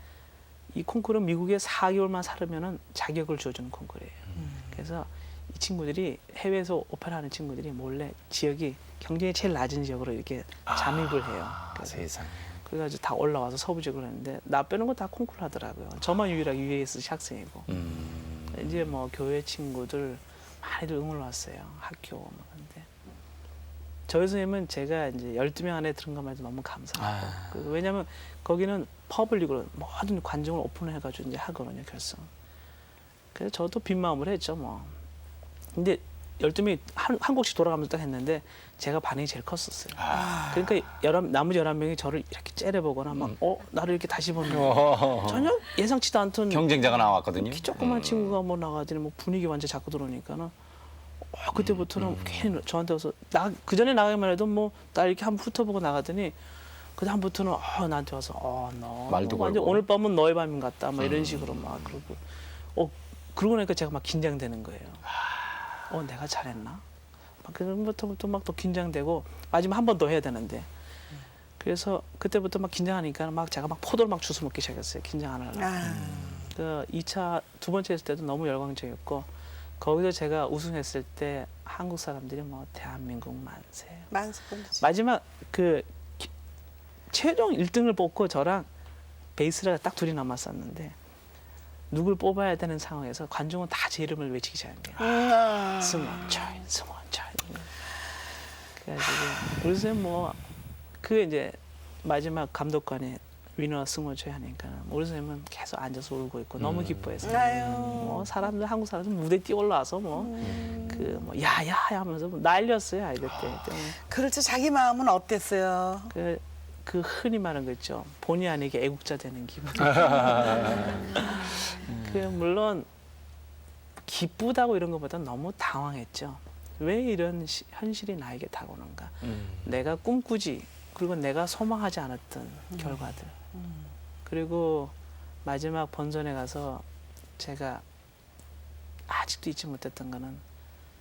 이 콩쿠르는 미국에 4개월만 살으면은 자격을 주어주는 콩쿠르예요. 그래서 이 친구들이 해외에서 오페라 하는 친구들이 몰래 지역이 경쟁이 제일 낮은 지역으로 이렇게 잠입을 해요. 그래서 세상에. 그래가지고 다 올라와서 서부 지역을 했는데 나 빼는 거 다 콩쿠르 하더라고요. 저만 유일하게 UAS 학생이고 이제 뭐 교회 친구들 많이들 응원을 왔어요. 학교 뭐 근데 저희 선생님은 제가 이제 12명 안에 들은 것만 해도 너무 감사하고 그리고 왜냐하면 거기는 퍼블릭으로 모든 관중을 오픈해가지고 이제 하거든요 결승. 그래서 저도 빈 마음으로 했죠 뭐. 근데 12명이 한 곡씩 돌아가면서 딱 했는데 제가 반응이 제일 컸었어요. 그러니까 나머지 11명이 저를 이렇게 째려보거나 막 나를 이렇게 다시 보는 거예요. 전혀 예상치도 않던 경쟁자가 나왔거든요. 키 조그만 친구가 뭐 나가더니 뭐 분위기 완전 잡고 들어오니까는 그때부터는 괜히 저한테 와서 그 전에 나가기만 해도 뭐 나 이렇게 한번 훑어보고 나가더니 그 다음부터는 나한테 와서 너 말도 완전 걸고. 오늘 밤은 너의 밤인 것 같다 뭐 이런 식으로 막 그러고 그러고 나니까 제가 막 긴장되는 거예요. 내가 잘했나? 막 그때부터 막 또 긴장되고 마지막 한 번 더 해야 되는데 그래서 그때부터 막 긴장하니까 막 제가 막 포도를 막 주워 먹기 시작했어요. 긴장 안 하려고. 그 2차 두 번째 했을 때도 너무 열광적이었고 거기서 제가 우승했을 때 한국 사람들이 뭐 대한민국 만세. 만수분이지. 마지막 그 최종 1등을 뽑고 저랑 베이스라가 딱 둘이 남았었는데 누굴 뽑아야 되는 상황에서 관중은 다 제 이름을 외치기 시작합니다. 승원철. 그래가지고 우리 선생님 뭐 그게 이제 마지막 감독관이 위너 승원철 하니까 우리 선생님은 계속 앉아서 울고 있고 너무 기뻐해서 뭐 사람들 한국 사람들 무대 뛰어 올라와서 뭐 야야 하면서 난리였어요 아이들 때. 그럴 때 자기 마음은 어땠어요? 그 흔히 말하는 거 있죠. 본의 아니게 애국자 되는 기분. 물론 기쁘다고 이런 것보다 너무 당황했죠. 왜 이런 현실이 나에게 다가오는가. 내가 꿈꾸지 그리고 내가 소망하지 않았던 결과들. 그리고 마지막 본선에 가서 제가 아직도 잊지 못했던 거는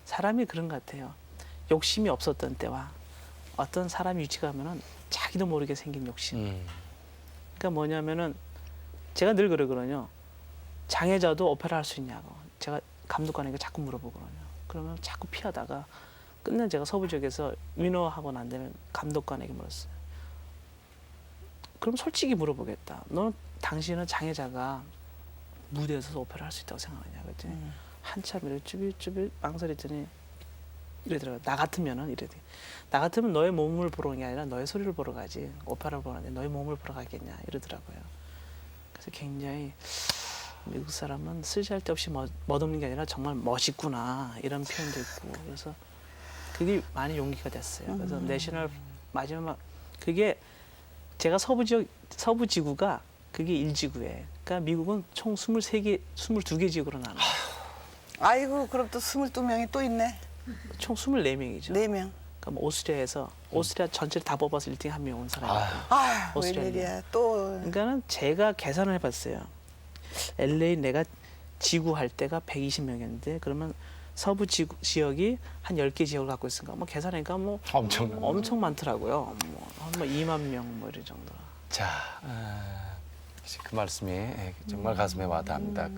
사람이 그런 것 같아요. 욕심이 없었던 때와 어떤 사람이 위치가 하면은 자기도 모르게 생긴 욕심. 그러니까 뭐냐면은 제가 늘 그러거든요. 장애자도 오페라 할 수 있냐고. 제가 감독관에게 자꾸 물어보거든요. 그러면 자꾸 피하다가 끝내 제가 서부 지역에서 위너하고 난 다음에 감독관에게 물었어요. 그럼 솔직히 물어보겠다. 너는 당신은 장애자가 무대에 서서 오페라 할 수 있다고 생각하냐? 그랬더니 한참 이렇게 쭈삣쭈삣 망설였더니 이러더라고요. 나 같으면은 이러더니 나 같으면 너의 몸을 보러 오는 게 아니라 너의 소리를 보러 가지. 오페라를 보러 가는데 너의 몸을 보러 가겠냐? 이러더라고요. 그래서 굉장히 미국 사람은 쓸데없이 멋없는 게 아니라 정말 멋있구나 이런 표현도 있고 그래서 그게 많이 용기가 됐어요. 그래서 내셔널 마지막 그게 제가 서부 지구가 그게 1지구예요. 그러니까 미국은 총 22개 지구로 나눠요. 아이고 그럼 또 22명이 또 있네. 총 24명이죠. 4명. 그러니까 뭐 오스트리아 전체를 다 뽑아서 1등에 한 명 온 사람이 있고. 아 오스트레일리아. 웬일이야 또. 그러니까는 제가 계산을 해봤어요. LA 내가 지구 할 때가 120명이었는데 그러면 서부 지역이 한 10개 지역을 갖고 있으니까 뭐 계산하니까 뭐 엄청 많더라고요. 뭐 2만 명 뭐 이런 정도. 자, 그 말씀이 정말 가슴에 와닿습니다.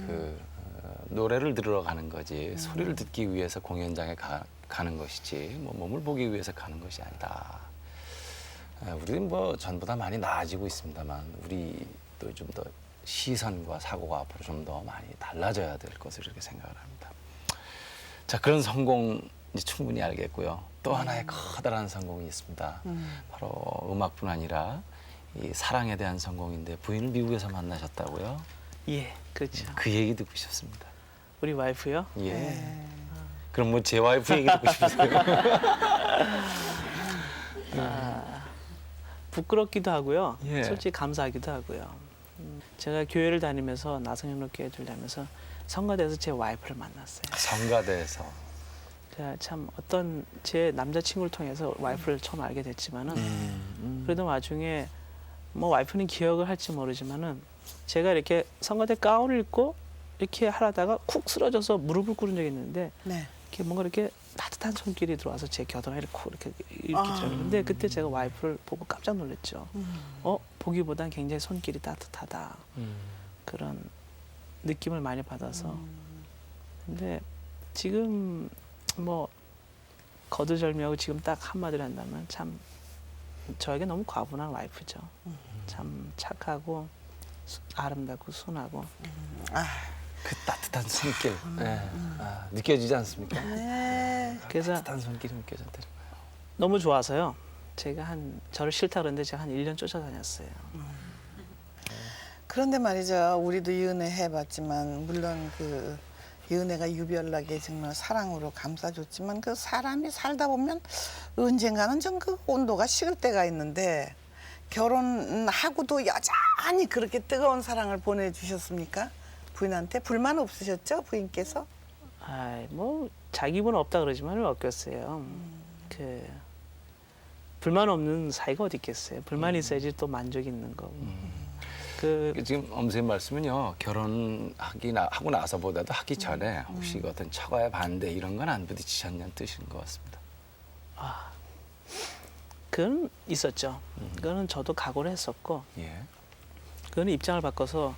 노래를 들으러 가는 거지 소리를 듣기 위해서 공연장에 가는 것이지 뭐 몸을 보기 위해서 가는 것이 아니다. 우리는 뭐 전부 다 많이 나아지고 있습니다만 우리도 좀 더 시선과 사고가 앞으로 좀 더 많이 달라져야 될 것을 이렇게 생각을 합니다. 자, 그런 성공 이제 충분히 알겠고요. 또 하나의 커다란 성공이 있습니다. 바로 음악뿐 아니라 이 사랑에 대한 성공인데 부인을 미국에서 만나셨다고요? 예, 그렇죠. 그 얘기 듣고 싶습니다. 우리 와이프요? 예. 그럼 뭐 제 와이프 얘기 듣고 싶으세요? 부끄럽기도 하고요. 예. 솔직히 감사하기도 하고요. 제가 교회를 다니면서 나성현록교회를 다니면서 성가대에서 제 와이프를 만났어요. 성가대에서. 제가 참 어떤 제 남자친구를 통해서 와이프를 처음 알게 됐지만은 그래도 나중에 뭐 와이프는 기억을 할지 모르지만은 제가 이렇게 성가대 가운을 입고 이렇게 하다가 쿡 쓰러져서 무릎을 꿇은 적이 있는데 네. 이렇게 뭔가 이렇게 따뜻한 손길이 들어와서 제 겨드랑이를 콕 이렇게 들었는데 그때 제가 와이프를 보고 깜짝 놀랐죠. 보기보단 굉장히 손길이 따뜻하다. 그런 느낌을 많이 받아서. 근데 지금 뭐 거두절미하고 지금 딱 한마디로 한다면 참 저에게 너무 과분한 와이프죠. 참 착하고 아름답고 순하고. 그 따뜻한 손길 느껴지지 않습니까? 네. 그래서 따뜻한 손길이 느껴졌다는 거예요. 너무 좋아서요. 제가 저를 싫다 그랬는데 제가 한 1년 쫓아다녔어요. 그런데 말이죠. 우리도 이은혜 해봤지만 물론 그 이은혜가 유별나게 정말 사랑으로 감싸줬지만 그 사람이 살다 보면 언젠가는 좀 그 온도가 식을 때가 있는데 결혼하고도 여전히 그렇게 뜨거운 사랑을 보내주셨습니까? 부인한테 불만 없으셨죠? 부인께서? 아이 뭐 자기 분 없다 그러지만 왜 없겠어요. 그 불만 없는 사이가 어디 있겠어요. 불만이 있어야지 또 만족이 있는 거고. 그 지금 엄선생님 말씀은요, 하고 나서보다도 하기 전에 혹시 어떤 처가의 반대 이런 건 안 부딪히셨냐는 뜻인 것 같습니다. 그건 있었죠. 그거는 저도 각오를 했었고 예. 그거는 입장을 바꿔서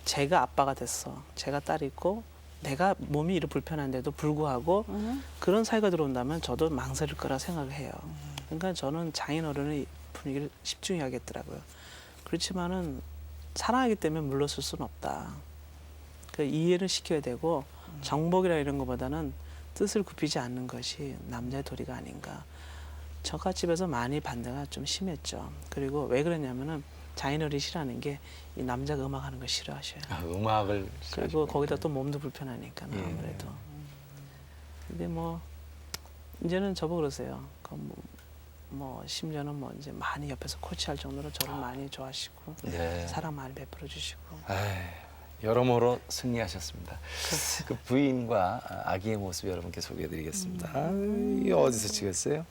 제가 아빠가 됐어. 제가 딸이 있고 내가 몸이 이렇게 불편한데도 불구하고 그런 사이가 들어온다면 저도 망설일 거라 생각을 해요. 그러니까 저는 장인어른의 분위기를 집중히 하겠더라고요. 그렇지만은 사랑하기 때문에 물러설 수는 없다. 그 이해를 시켜야 되고 정복이라 이런 것보다는 뜻을 굽히지 않는 것이 남자의 도리가 아닌가. 처갓집에서 많이 반대가 좀 심했죠. 그리고 왜 그랬냐면은 장인어른이 싫어하는 게 이 남자가 음악하는 걸 싫어하셔요. 음악을 그리고 거기다 또 몸도 불편하니까 아무래도. 근데 뭐 이제는 저보고 그러세요. 뭐 심지어는 뭐 이제 많이 옆에서 코치할 정도로 저를 많이 좋아하시고 네. 사랑 많이 베풀어 주시고. 여러모로 승리하셨습니다. 그 부인과 아기의 모습 여러분께 소개해드리겠습니다. 이 어디서 찍었어요?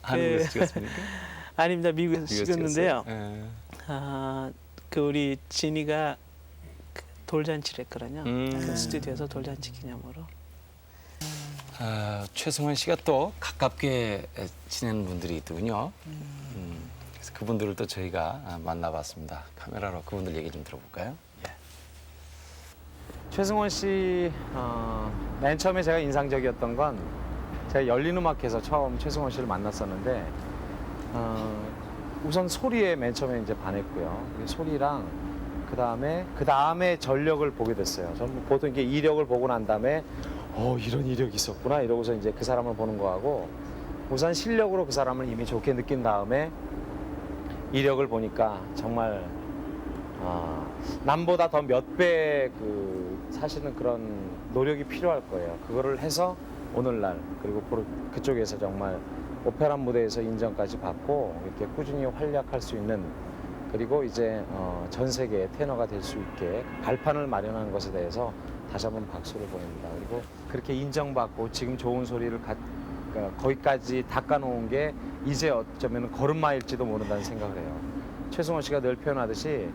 한국에서 찍었습니까? 아닙니다. 미국에서 찍었는데요. 예. 그 우리 진이가 그 돌잔치를 했거든요. 그 스튜디오에서 돌잔치 기념으로. 최승원 씨가 또 가깝게 지내는 분들이 있더군요. 그래서 그분들을 또 저희가 만나봤습니다. 카메라로 그분들 얘기 좀 들어볼까요? 예. 최승원 씨, 맨 처음에 제가 인상적이었던 건 제가 열린음악회에서 처음 최승원 씨를 만났었는데 우선 소리에 맨 처음에 이제 반했고요. 소리랑 그 다음에 전력을 보게 됐어요. 저는 보통 이게 이력을 보고 난 다음에 이런 이력이 있었구나 이러고서 이제 그 사람을 보는 거하고 우선 실력으로 그 사람을 이미 좋게 느낀 다음에 이력을 보니까 정말 남보다 더 몇 배 사실은 그런 노력이 필요할 거예요. 그거를 해서 오늘날 그리고 그쪽에서 정말 오페라 무대에서 인정까지 받고 이렇게 꾸준히 활약할 수 있는 그리고 이제 전 세계의 테너가 될 수 있게 발판을 마련한 것에 대해서 다시 한번 박수를 보냅니다. 그리고 그렇게 인정받고 지금 좋은 소리를 그러니까 거기까지 닦아놓은 게 이제 어쩌면 걸음마일지도 모른다는 생각을 해요. 최승원 씨가 늘 표현하듯이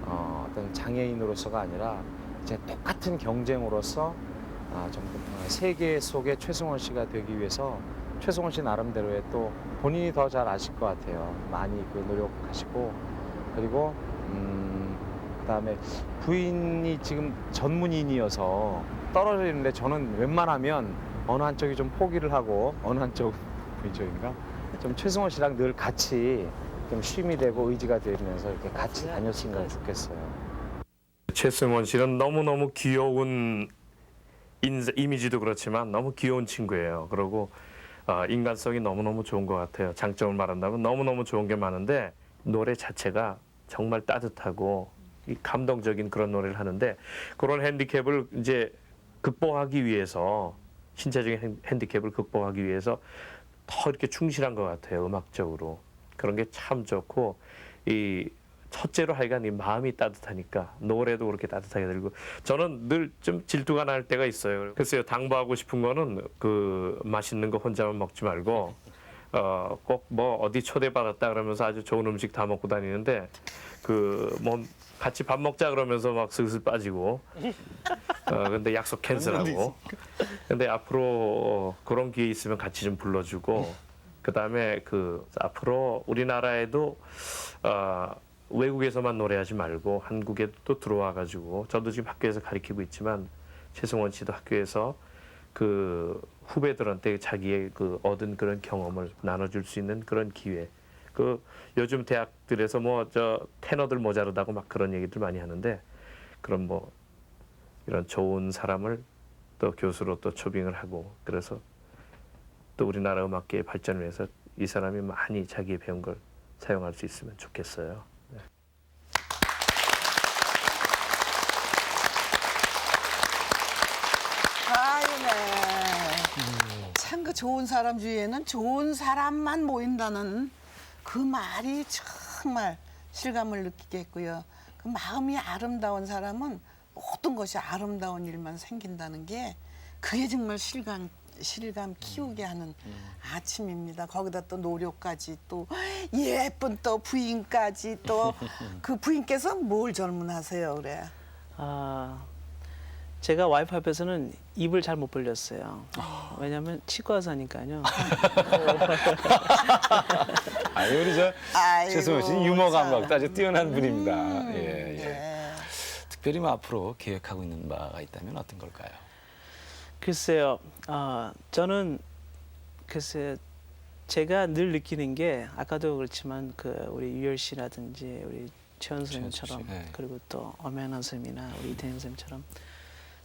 어떤 장애인으로서가 아니라 이제 똑같은 경쟁으로서 세계 속의 최승원 씨가 되기 위해서 최승원 씨 나름대로의 또 본인이 더 잘 아실 것 같아요. 많이 노력하시고 그리고 그다음에 부인이 지금 전문인이어서 떨어져 있는데 저는 웬만하면 어느 한쪽이 좀 포기를 하고 어느 한쪽 이쪽인가 좀 최승원 씨랑 늘 같이 좀 쉼이 되고 의지가 되면서 이렇게 같이 다녔으면 좋겠어요. 최승원 씨는 너무너무 귀여운 이미지도 그렇지만 너무 귀여운 친구예요. 그리고 인간성이 너무너무 좋은 것 같아요. 장점을 말한다면 너무너무 좋은 게 많은데 노래 자체가 정말 따뜻하고 이 감동적인 그런 노래를 하는데 그런 핸디캡을 이제 극복하기 위해서 신체적인 핸디캡을 극복하기 위해서 더 이렇게 충실한 것 같아요. 음악적으로 그런 게 참 좋고 이 첫째로 하여간 이 마음이 따뜻하니까 노래도 그렇게 따뜻하게 들고 저는 늘 좀 질투가 날 때가 있어요. 글쎄요 당부하고 싶은 거는 그 맛있는 거 혼자만 먹지 말고 꼭 뭐 어디 초대받았다 그러면서 아주 좋은 음식 다 먹고 다니는데 그 뭐 같이 밥 먹자 그러면서 막 슬슬 빠지고 근데 약속 캔슬하고 근데 앞으로 그런 기회 있으면 같이 좀 불러주고 그다음에 그 앞으로 우리나라에도 외국에서만 노래하지 말고 한국에도 또 들어와 가지고 저도 지금 학교에서 가르치고 있지만 최승원 씨도 학교에서 그 후배들한테 자기의 그 얻은 그런 경험을 나눠줄 수 있는 그런 기회. 그 요즘 대학들에서 뭐 저 테너들 모자르다고 막 그런 얘기들 많이 하는데 그런 뭐 이런 좋은 사람을 또 교수로 또 초빙을 하고 그래서 또 우리나라 음악계의 발전을 위해서 이 사람이 많이 자기 배운 걸 사용할 수 있으면 좋겠어요. 네. 아유네. 참 그 좋은 사람 주위에는 좋은 사람만 모인다는 그 말이 정말 실감을 느끼게 했고요. 그 마음이 아름다운 사람은 모든 것이 아름다운 일만 생긴다는 게 그게 정말 실감 키우게 하는 아침입니다. 거기다 또 노력까지 또 예쁜 또 부인까지 또 그 부인께서 뭘 젊은하세요 그래? 제가 와이프 앞에서는 입을 잘 못 벌렸어요. 왜냐하면 치과 의사니까요. 아니 우리 저 아이고, 최승원 씨는 유머 감각도 참. 아주 뛰어난 분입니다. 예, 예. 네. 특별히 뭐 앞으로 계획하고 있는 바가 있다면 어떤 걸까요? 글쎄요, 저는 글쎄 제가 늘 느끼는 게 아까도 그렇지만 그 우리 유열 씨라든지 우리 최연 선생님처럼 최연수 씨, 네. 그리고 또 엄연아 선생님이나 우리 이태영 선생님처럼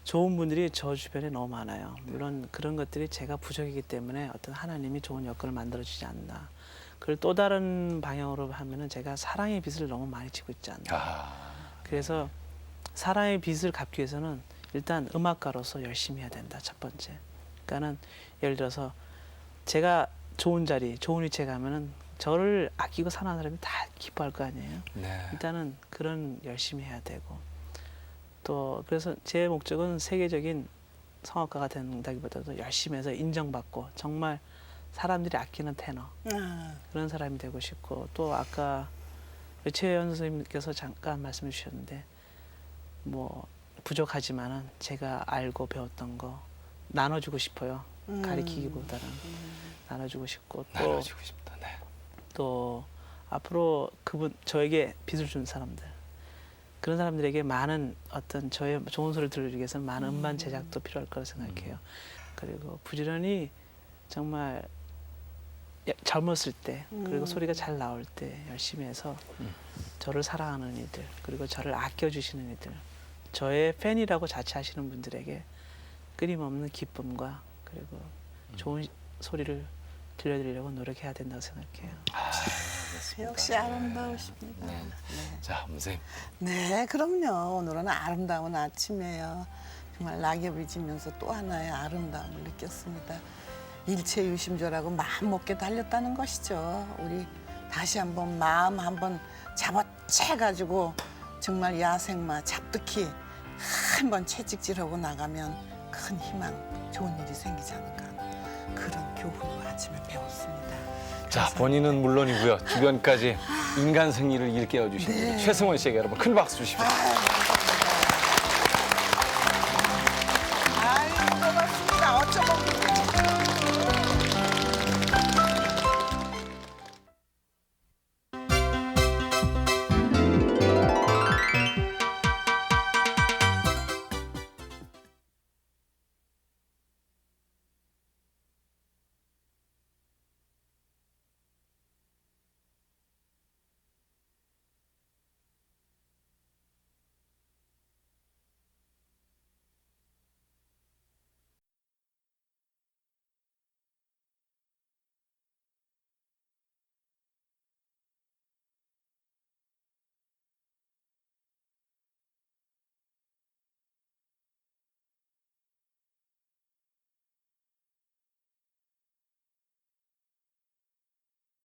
좋은 분들이 저 주변에 너무 많아요. 물론 그런 것들이 제가 부족이기 때문에 어떤 하나님이 좋은 여건을 만들어주지 않나. 그걸 또 다른 방향으로 하면은 제가 사랑의 빚을 너무 많이 지고 있지 않나. 그래서 사랑의 빚을 갚기 위해서는 일단 음악가로서 열심히 해야 된다. 첫 번째. 그러니까는 예를 들어서 제가 좋은 자리, 좋은 위치에 가면은 저를 아끼고 사랑하는 사람이 다 기뻐할 거 아니에요. 네. 일단은 그런 열심히 해야 되고 또 그래서 제 목적은 세계적인 성악가가 된다기보다도 열심히 해서 인정받고 정말 사람들이 아끼는 테너 그런 사람이 되고 싶고 또 아까 최연 선생님께서 잠깐 말씀해 주셨는데 뭐 부족하지만은 제가 알고 배웠던 거 나눠주고 싶어요. 가리키기보다는 나눠주고 싶고 나눠주고 싶다. 네. 또 앞으로 그분 저에게 빚을 준 사람들 그런 사람들에게 많은 어떤 저의 좋은 소리를 들려주기 위해서는 많은 음반 제작도 필요할 거라 생각해요. 그리고 부지런히 정말 젊었을 때 그리고 소리가 잘 나올 때 열심히 해서 저를 사랑하는 이들 그리고 저를 아껴주시는 이들 저의 팬이라고 자처하시는 분들에게 끊임없는 기쁨과 그리고 좋은 소리를 들려드리려고 노력해야 된다고 생각해요. 역시 아름다우십니다. 네. 자, 선생님. 네, 그럼요. 오늘은 아름다운 아침이에요. 정말 낙엽이 지면서 또 하나의 아름다움을 느꼈습니다. 일체유심조라고 마음 먹게 달렸다는 것이죠. 우리 다시 한번 마음 한번 잡아채가지고 정말 야생마 잡듯이 한번 채찍질하고 나가면 큰 희망, 좋은 일이 생기지 않을까 하는 그런 교훈을 아침에 배웠습니다. 자, 본인은 물론이고요. 주변까지 인간 승리를 일깨워 주신 네. 우리 최승원 씨에게 여러분 큰 박수 주십시오. 아유, 고맙습니다. 어쩌면